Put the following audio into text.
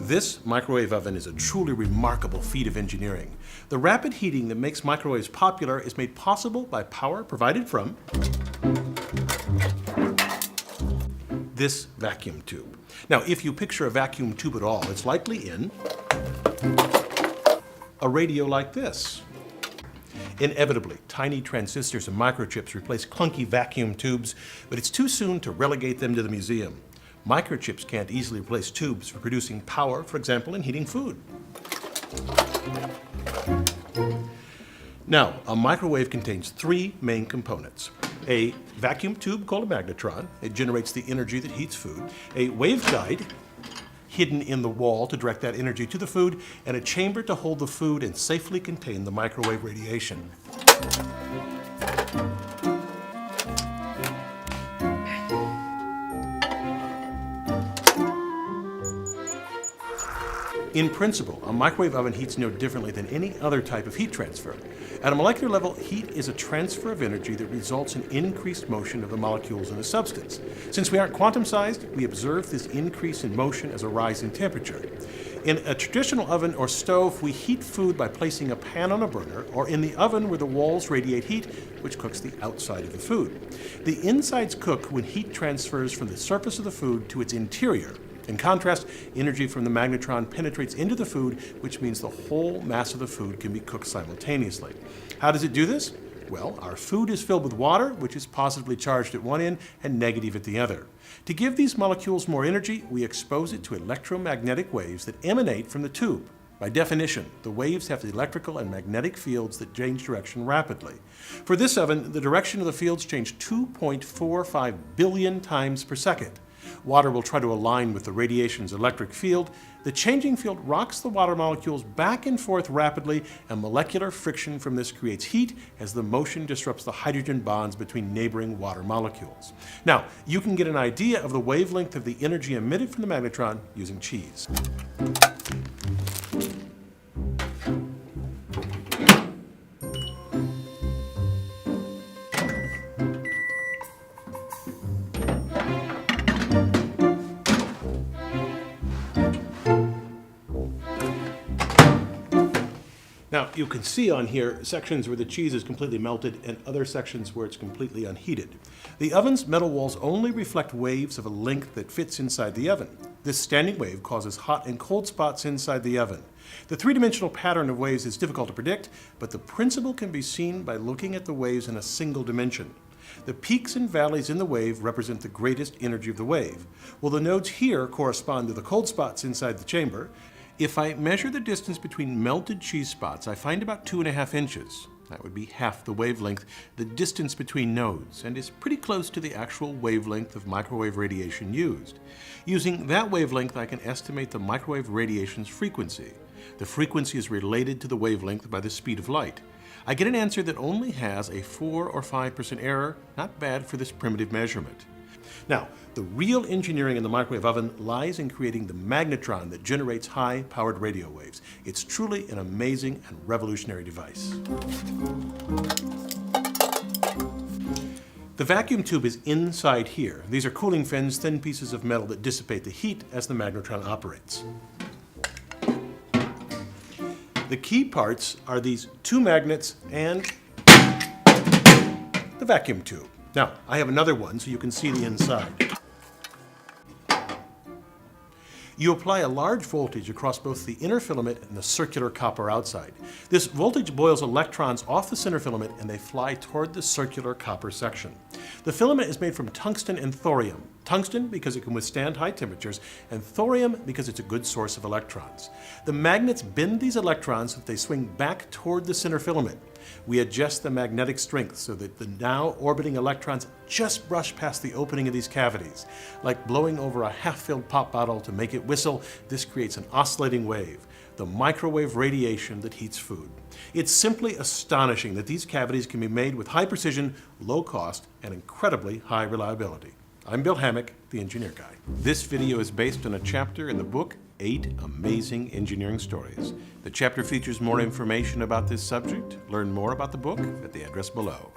This microwave oven is a truly remarkable feat of engineering. The rapid heating that makes microwaves popular is made possible by power provided from this vacuum tube. Now, if you picture a vacuum tube at all, it's likely in a radio like this. Inevitably, tiny transistors and microchips replace clunky vacuum tubes, but it's too soon to relegate them to the museum. Microchips can't easily replace tubes for producing power, for example, in heating food. Now, a microwave contains three main components. A vacuum tube called a magnetron. It generates the energy that heats food. A waveguide hidden in the wall to direct that energy to the food, and a chamber to hold the food and safely contain the microwave radiation. In principle, a microwave oven heats no differently than any other type of heat transfer. At a molecular level, heat is a transfer of energy that results in increased motion of the molecules in a substance. Since we aren't quantum-sized, we observe this increase in motion as a rise in temperature. In a traditional oven or stove, we heat food by placing a pan on a burner or in the oven where the walls radiate heat, which cooks the outside of the food. The insides cook when heat transfers from the surface of the food to its interior. In contrast, energy from the magnetron penetrates into the food, which means the whole mass of the food can be cooked simultaneously. How does it do this? Well, our food is filled with water, which is positively charged at one end and negative at the other. To give these molecules more energy, we expose it to electromagnetic waves that emanate from the tube. By definition, the waves have the electrical and magnetic fields that change direction rapidly. For this oven, the direction of the fields change 2.45 billion times per second. Water will try to align with the radiation's electric field. The changing field rocks the water molecules back and forth rapidly, and molecular friction from this creates heat as the motion disrupts the hydrogen bonds between neighboring water molecules. Now, you can get an idea of the wavelength of the energy emitted from the magnetron using cheese. Now, you can see on here sections where the cheese is completely melted and other sections where it's completely unheated. The oven's metal walls only reflect waves of a length that fits inside the oven. This standing wave causes hot and cold spots inside the oven. The three-dimensional pattern of waves is difficult to predict, but the principle can be seen by looking at the waves in a single dimension. The peaks and valleys in the wave represent the greatest energy of the wave. Well, the nodes here correspond to the cold spots inside the chamber. If I measure the distance between melted cheese spots, I find about 2.5 inches. That would be half the wavelength, the distance between nodes, and is pretty close to the actual wavelength of microwave radiation used. Using that wavelength, I can estimate the microwave radiation's frequency. The frequency is related to the wavelength by the speed of light. I get an answer that only has a 4 or 5% error, not bad for this primitive measurement. Now, the real engineering in the microwave oven lies in creating the magnetron that generates high-powered radio waves. It's truly an amazing and revolutionary device. The vacuum tube is inside here. These are cooling fins, thin pieces of metal that dissipate the heat as the magnetron operates. The key parts are these two magnets and the vacuum tube. Now, I have another one so you can see the inside. You apply a large voltage across both the inner filament and the circular copper outside. This voltage boils electrons off the center filament and they fly toward the circular copper section. The filament is made from tungsten and thorium. Tungsten because it can withstand high temperatures, and thorium because it's a good source of electrons. The magnets bend these electrons so that they swing back toward the center filament. We adjust the magnetic strength so that the now orbiting electrons just brush past the opening of these cavities. Like blowing over a half-filled pop bottle to make it whistle, this creates an oscillating wave, the microwave radiation that heats food. It's simply astonishing that these cavities can be made with high precision, low cost, and incredibly high reliability. I'm Bill Hammack, the Engineer Guy. This video is based on a chapter in the book, 8 Amazing Engineering Stories. The chapter features more information about this subject. Learn more about the book at the address below.